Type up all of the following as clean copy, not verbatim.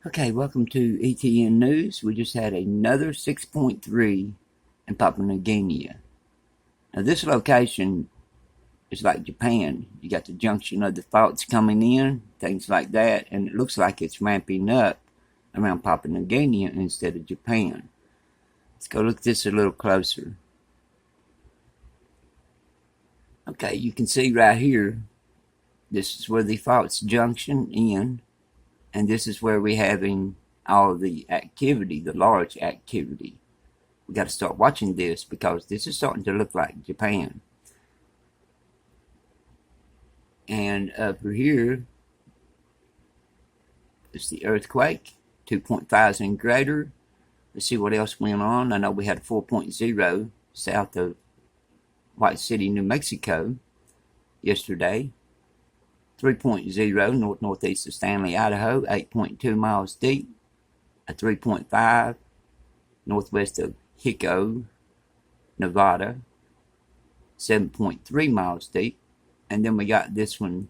Okay, welcome to ETN News. We just had another 6.3 in Papua New Guinea. Now this location is like Japan. You got the junction of the faults coming in, things like that, and it looks like it's ramping up around Papua New Guinea instead of Japan. Let's go look at this a little closer. Okay, you can see right here, this is where the faults junction in, and this is where we're having all of the activity, the large activity. We got to start watching this because this is starting to look like Japan. And over here is the earthquake, 2.5 and greater. Let's see what else went on. I know we had a 4.0 south of White City, New Mexico yesterday. 3.0 northeast of Stanley, Idaho, 8.2 miles deep. A 3.5 northwest of Hico, Nevada, 7.3 miles deep. And then we got this one,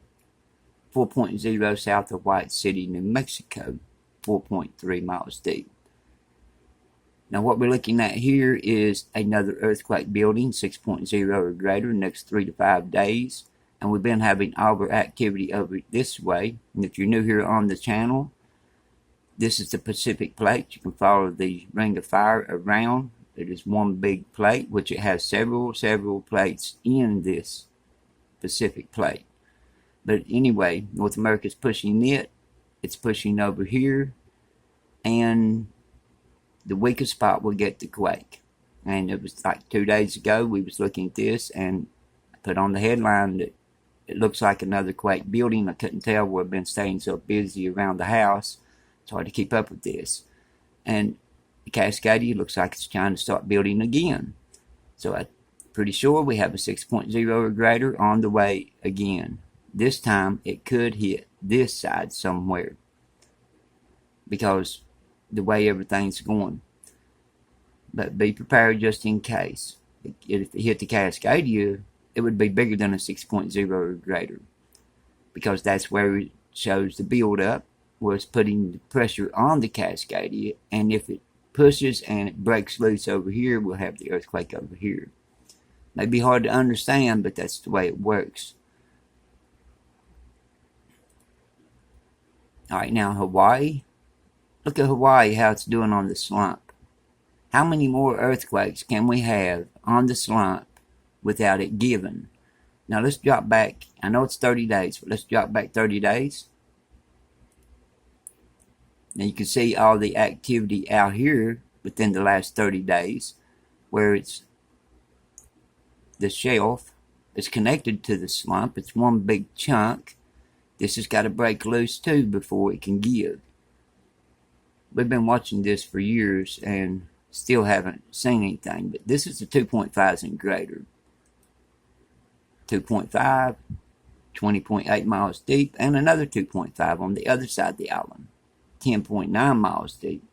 4.0 south of White City, New Mexico, 4.3 miles deep. Now what we're looking at here is another earthquake building, 6.0 or greater, next 3 to 5 days. And we've been having over activity over this way. And if you're new here on the channel, this is the Pacific Plate. You can follow the ring of fire around. It is one big plate, which it has several plates in this Pacific Plate. But anyway, North America is pushing it. It's pushing over here. And the weakest spot will get the quake. And it was like 2 days ago, we was looking at this and I put on the headline that it looks like another quake building. I couldn't tell. We've been staying so busy around the house. It's hard to keep up with this. And the Cascadia looks like it's trying to start building again. So I'm pretty sure we have a 6.0 or greater on the way again. This time it could hit this side somewhere because the way everything's going. But be prepared just in case. If it hit the Cascadia, it would be bigger than a 6.0 or greater because that's where it shows the build-up, where it's putting the pressure on the Cascadia, and if it pushes and it breaks loose over here, we'll have the earthquake over here. May be hard to understand, but that's the way it works. Alright, now Hawaii. Look at Hawaii, how it's doing on the slump. How many more earthquakes can we have on the slump without it giving? Now let's drop back. I know it's 30 days, but let's drop back 30 days. Now you can see all the activity out here within the last 30 days where it's the shelf is connected to the slump. It's one big chunk. This has got to break loose too before it can give. We've been watching this for years and still haven't seen anything, but this is the 2.5s and greater. 2.5, 20.8 miles deep, and another 2.5 on the other side of the island, 10.9 miles deep.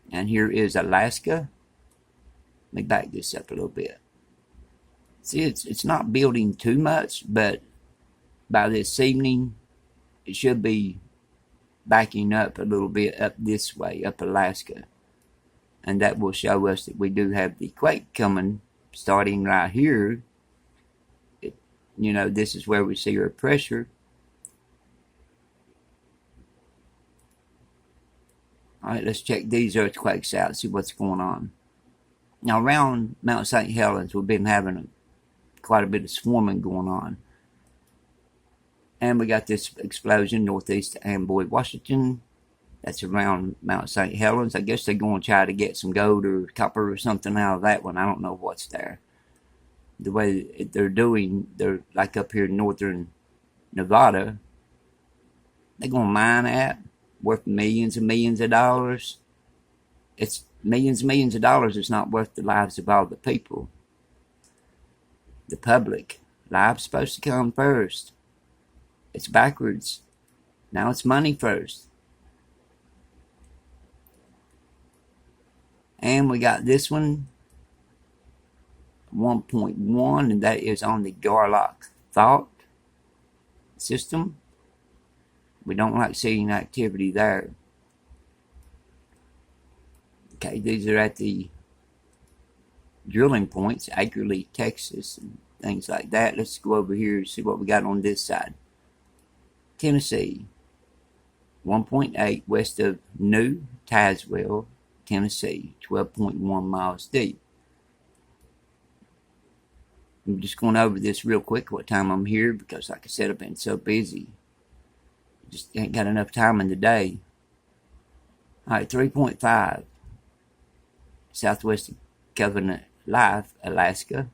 And here is Alaska. Let me back this up a little bit. See, it's not building too much, but by this evening, it should be backing up a little bit up this way, up Alaska. And that will show us that we do have the quake coming, starting right here. This is where we see our pressure. Alright, let's check these earthquakes out, see what's going on. Now around Mount St. Helens, we've been having quite a bit of swarming going on. And we got this explosion northeast of Amboy, Washington. That's around Mount St. Helens. I guess they're going to try to get some gold or copper or something out of that one. I don't know what's there. The way they're doing, they're like up here in northern Nevada. They're going to mine that, worth millions and millions of dollars. It's millions and millions of dollars. It's not worth the lives of all the people. The public. Life's supposed to come first. It's backwards. Now it's money first. And we got this one, 1.1, and that is on the Garlock fault system. We don't like seeing activity there. Okay, these are at the drilling points, Ackerley, Texas, and things like that. Let's go over here and see what we got on this side. Tennessee, 1.8 west of New Tazewell, Tennessee, 12.1 miles deep. I'm just going over this real quick what time I'm here because, like I said, I've been so busy. Just ain't got enough time in the day. Alright, 3.5 southwest of Covenant Life, Alaska.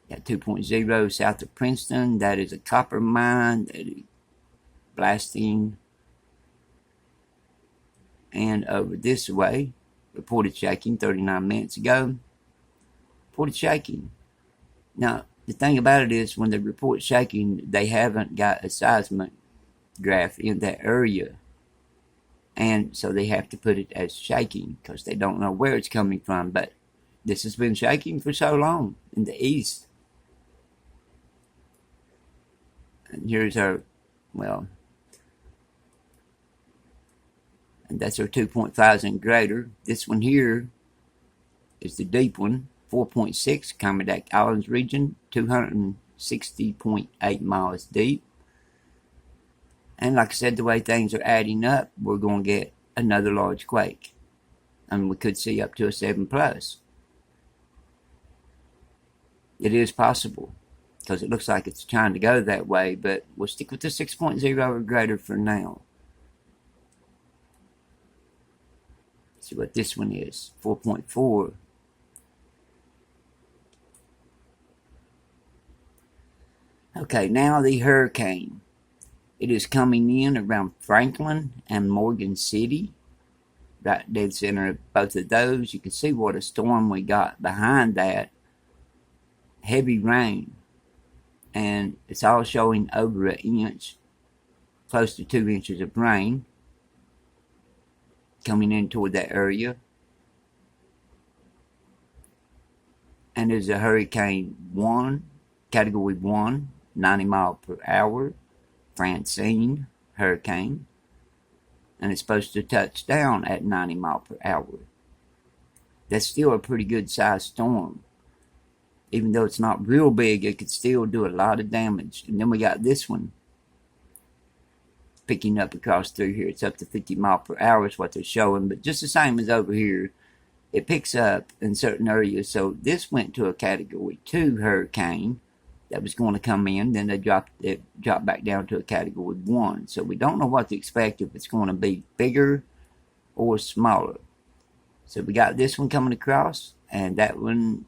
Got 2.0 south of Princeton. That is a copper mine that is blasting. And over this way, reported shaking 39 minutes ago. Reported shaking. Now, the thing about it is when they report shaking, they haven't got a seismic graph in that area. And so they have to put it as shaking because they don't know where it's coming from. But this has been shaking for so long in the east. And here's our, well, and that's our 2.5s and greater. This one here is the deep one, 4.6, Kermadec Islands region, 260.8 miles deep. And like I said, the way things are adding up, we're going to get another large quake. And we could see up to a 7 plus. It is possible, because it looks like it's trying to go that way, but we'll stick with the 6.0 or greater for now. See what this one is, 4.4. Okay, now the hurricane. It is coming in around Franklin and Morgan City, right dead center of both of those. You can see what a storm we got behind that. Heavy rain, and it's all showing over an inch, close to 2 inches of rain coming in toward that area. And there's a Hurricane 1, Category 1, 90 mile per hour, Francine hurricane, and it's supposed to touch down at 90 mile per hour. That's still a pretty good sized storm. Even though it's not real big, it could still do a lot of damage. And then we got this one picking up across through here. It's up to 50 mile per hour is what they're showing, but just the same as over here, it picks up in certain areas. So this went to a Category 2 hurricane that was going to come in. Then it dropped back down to a Category 1. So we don't know what to expect, if it's going to be bigger or smaller. So we got this one coming across, and that one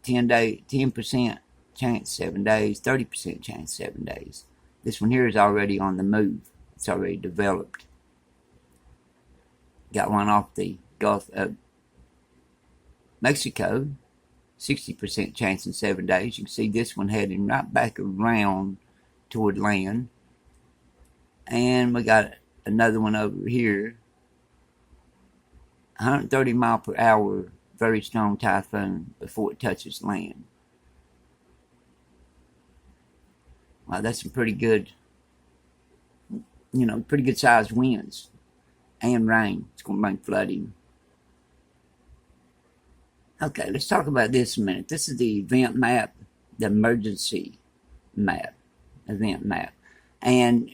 10% chance 7 days, 30% chance 7 days. This one here is already on the move. It's already developed. Got one off the Gulf of Mexico, 60% chance in 7 days. You can see this one heading right back around toward land. And we got another one over here, 130 mile per hour, very strong typhoon before it touches land. Wow, that's some pretty good, pretty good sized winds and rain. It's going to bring flooding. Okay, let's talk about this a minute. This is the event map, the emergency map, event map. And,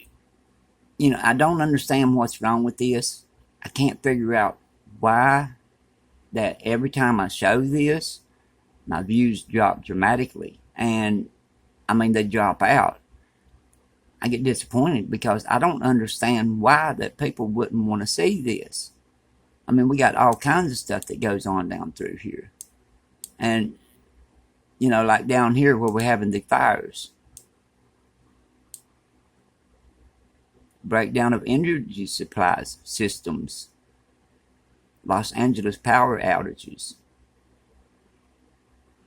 I don't understand what's wrong with this. I can't figure out why that every time I show this, my views drop dramatically. And, they drop out. I get disappointed because I don't understand why that people wouldn't want to see this. We got all kinds of stuff that goes on down through here. And, like down here where we're having the fires. Breakdown of energy supplies systems. Los Angeles power outages.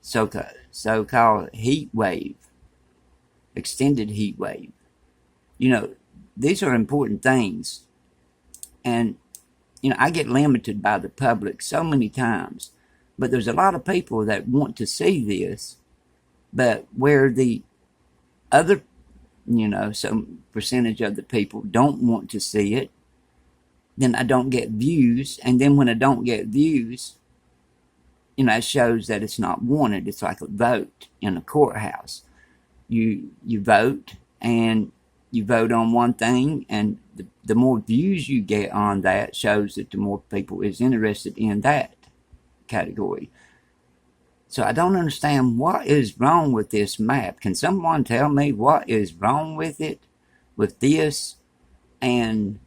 So-called heat wave. Extended heat wave. These are important things. And, I get limited by the public so many times. But there's a lot of people that want to see this. But where the other some percentage of the people don't want to see it, then I don't get views. And then when I don't get views, it shows that it's not wanted. It's like a vote in a courthouse. You vote, and you vote on one thing, and the more views you get on that shows that the more people is interested in that category. So I don't understand what is wrong with this map. Can someone tell me what is wrong with it, with this and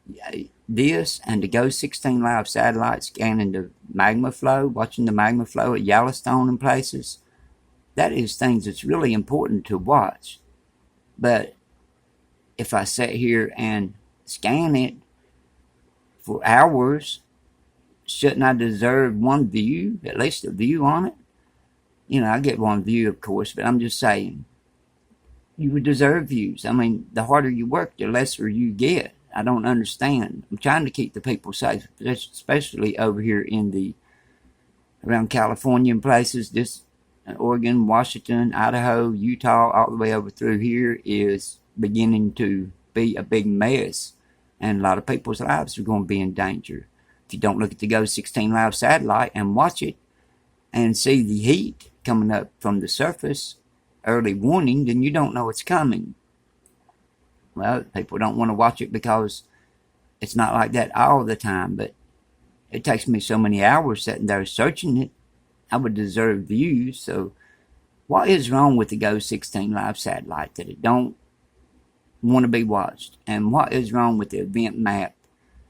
the Go 16 Live satellite scanning the magma flow, watching the magma flow at Yellowstone and places? That is things that's really important to watch. But if I sit here and scan it for hours, shouldn't I deserve one view, at least a view on it? I get one view, of course, but I'm just saying, you would deserve views. I mean, the harder you work, the lesser you get. I don't understand. I'm trying to keep the people safe, especially over here around California and places. This Oregon, Washington, Idaho, Utah, all the way over through here is beginning to be a big mess. And a lot of people's lives are going to be in danger. If you don't look at the Go 16 Live satellite and watch it and see the heat coming up from the surface, early warning, then you don't know it's coming. Well, people don't want to watch it because it's not like that all the time, but it takes me so many hours sitting there searching it. I would deserve views. So what is wrong with the Go 16 Live satellite that it don't want to be watched? And what is wrong with the event map?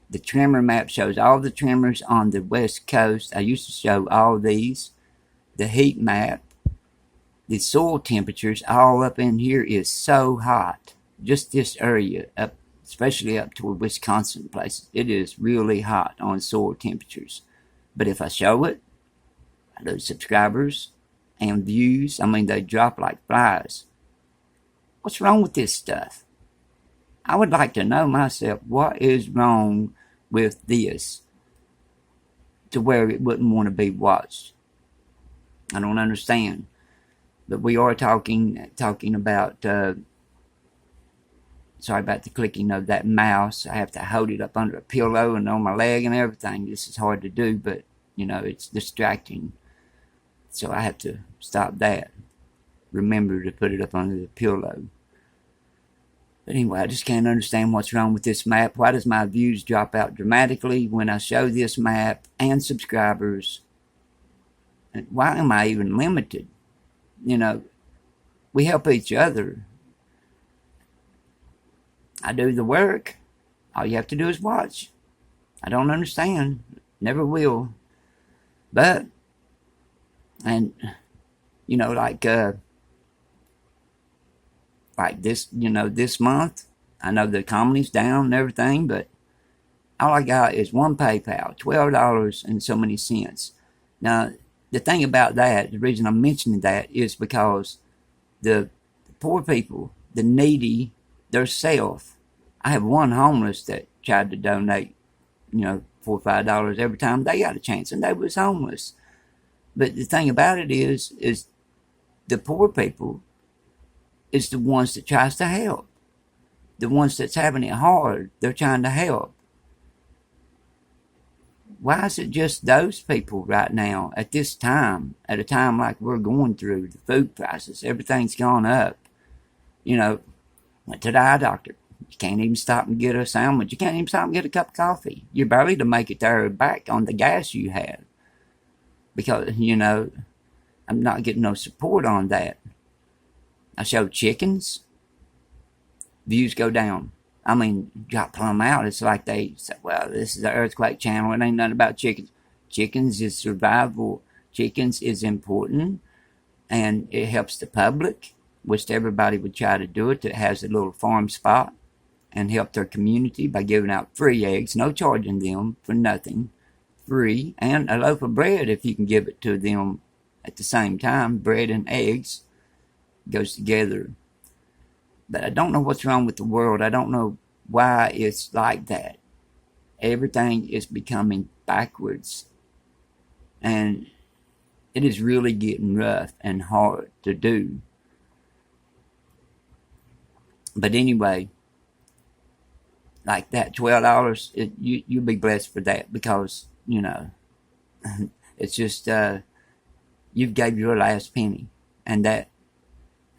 The tremor map shows all the tremors on the west coast. I used to show all these. The heat map, the soil temperatures all up in here is so hot. Just this area, up, especially up toward Wisconsin places, it is really hot on soil temperatures. But if I show it, I lose subscribers and views. I mean, they drop like flies. What's wrong with this stuff? I would like to know myself what is wrong with this to where it wouldn't want to be watched. I don't understand. But we are talking about, sorry about the clicking of that mouse. I have to hold it up under a pillow and on my leg and everything. This is hard to do, but, it's distracting. So I have to stop that. Remember to put it up under the pillow. But anyway, I just can't understand what's wrong with this map. Why does my views drop out dramatically when I show this map and subscribers? And why am I even limited? We help each other. I do the work. All you have to do is watch. I don't understand. Never will. But, and, like this, this month, I know the economy's down and everything, but all I got is one PayPal, $12 and so many cents. Now, the thing about that, the reason I'm mentioning that is because the poor people, the needy, theirself. I have one homeless that tried to donate, $4 or $5 every time they got a chance, and they was homeless. But the thing about it is the poor people is the ones that tries to help. The ones that's having it hard, they're trying to help. Why is it just those people right now at this time, at a time like we're going through, the food prices, everything's gone up. Went to the eye doctor. You can't even stop and get a sandwich. You can't even stop and get a cup of coffee. You're barely to make it there back on the gas you have. Because, I'm not getting no support on that. I showed chickens. Views go down. I mean, got plumb out. It's like they said, well, this is the earthquake channel. It ain't nothing about chickens. Chickens is survival. Chickens is important. And it helps the public. Which everybody would try to do it that has a little farm spot. And help their community by giving out free eggs. No charging them for nothing. Free. And a loaf of bread if you can give it to them at the same time. Bread and eggs goes together. But I don't know what's wrong with the world. I don't know why it's like that. Everything is becoming backwards. And it is really getting rough and hard to do. But anyway, like that $12, you'll be blessed for that, because it's just you gave your last penny, and that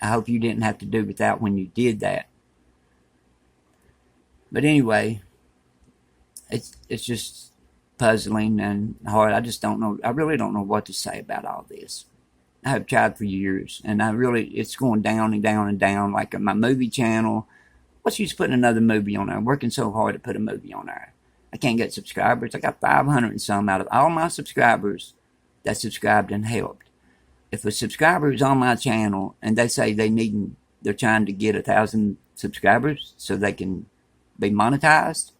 I hope you didn't have to do without when you did that. But anyway, it's just puzzling and hard. I just don't know. I really don't know what to say about all this. I have tried for years, and it's going down and down and down. Like on my movie channel, what's use putting another movie on there? I'm working so hard to put a movie on there. I can't get subscribers. I got 500 and some out of all my subscribers that subscribed and helped. If a subscriber is on my channel and they say they're trying to get 1,000 subscribers so they can be monetized,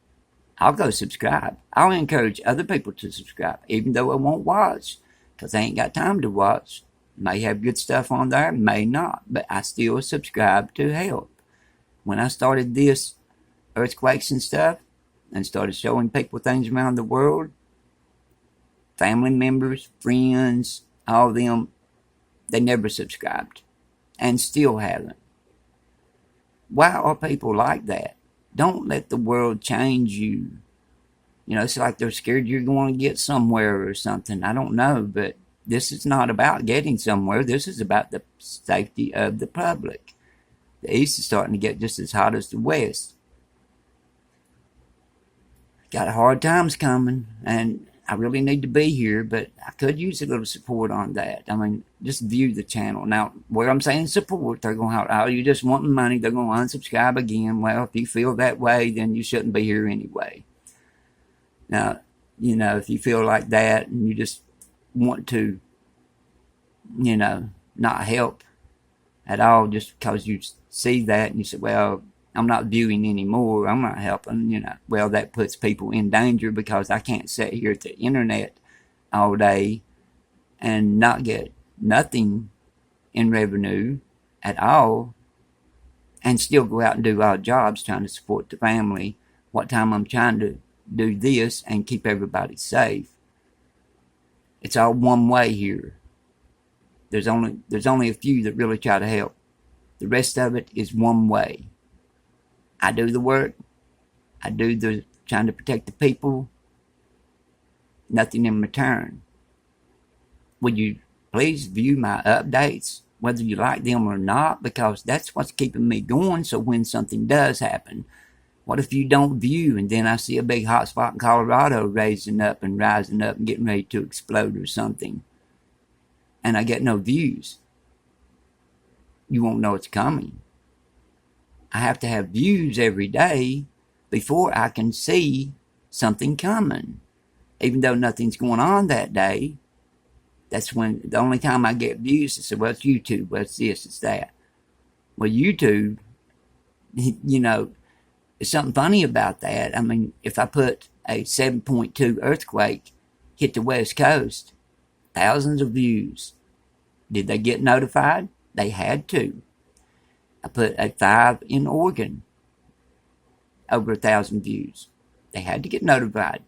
I'll go subscribe. I'll encourage other people to subscribe, even though I won't watch, because I ain't got time to watch. May have good stuff on there, may not, but I still subscribe to help. When I started this, earthquakes and stuff, and started showing people things around the world, family members, friends, all of them, they never subscribed, and still haven't. Why are people like that? Don't let the world change you. It's like they're scared you're going to get somewhere or something. I don't know, but this is not about getting somewhere. This is about the safety of the public. The East is starting to get just as hot as the West. Got hard times coming, and I really need to be here, but I could use a little support on that. I mean, just view the channel. Now, where I'm saying support, they're going to, you just wanting money, they're going to unsubscribe again. Well, if you feel that way, then you shouldn't be here anyway. Now, if you feel like that and you just want to, not help at all just because you see that and you say, well, I'm not viewing anymore, I'm not helping, well, that puts people in danger, because I can't sit here at the internet all day and not get nothing in revenue at all, and still go out and do odd jobs trying to support the family, what time I'm trying to do this and keep everybody safe. It's all one way here. There's only a few that really try to help. The rest of it is one way. I do the work. I do the trying to protect the people. Nothing in return. Would you please view my updates, whether you like them or not, because that's what's keeping me going. So when something does happen, what if you don't view, and then I see a big hot spot in Colorado rising up and getting ready to explode or something, and I get no views? You won't know it's coming. I have to have views every day before I can see something coming. Even though nothing's going on that day, that's when the only time I get views is, well, it's YouTube, well, it's this, it's that. Well, YouTube, there's something funny about that. I mean, if I put a 7.2 earthquake hit the West Coast, thousands of views. Did they get notified? They had to. I put a 5 in Oregon, over 1,000 views. They had to get notified.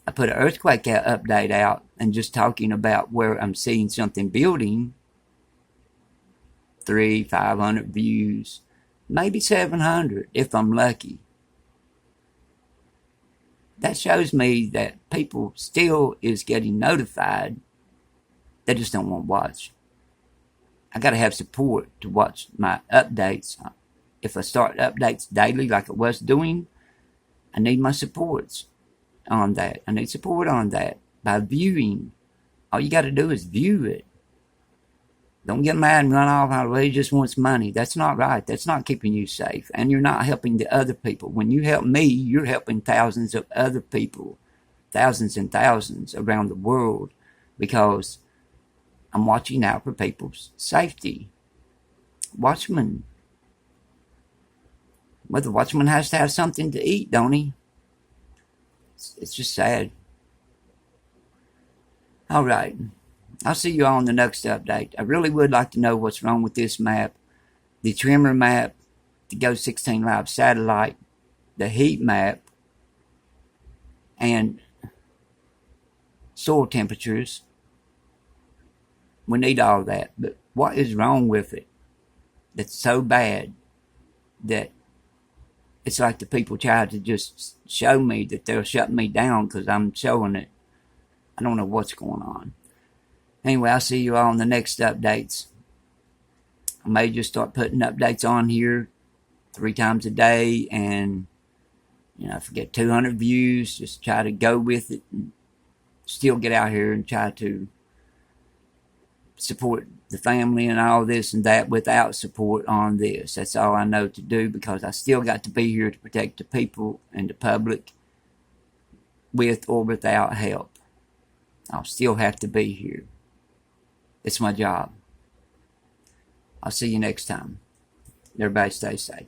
I put an earthquake update out and just talking about where I'm seeing something building, 500 views, maybe 700 if I'm lucky. That shows me that people still is getting notified. They just don't want to watch. I got to have support to watch my updates. If I start updates daily like I was doing, I need my supports on that. I need support on that by viewing. All you got to do is view it. Don't get mad and run off out of the way. He just wants money. That's not right. That's not keeping you safe. And you're not helping the other people. When you help me, you're helping thousands of other people. Thousands and thousands around the world. Because I'm watching out for people's safety. Watchman. Well, the watchman has to have something to eat, don't he? It's just sad. All right. I'll see you all on the next update. I really would like to know what's wrong with this map. The tremor map, the Go 16 Live satellite, the heat map, and soil temperatures. We need all that. But what is wrong with it that's so bad that it's like the people try to just show me that they'll shut me down because I'm showing it. I don't know what's going on. Anyway, I'll see you all in the next updates. I may just start putting updates on here 3 times a day, and if I get 200 views, just try to go with it and still get out here and try to support the family and all this and that without support on this. That's all I know to do, because I still got to be here to protect the people and the public with or without help. I'll still have to be here. It's my job. I'll see you next time. Everybody stay safe.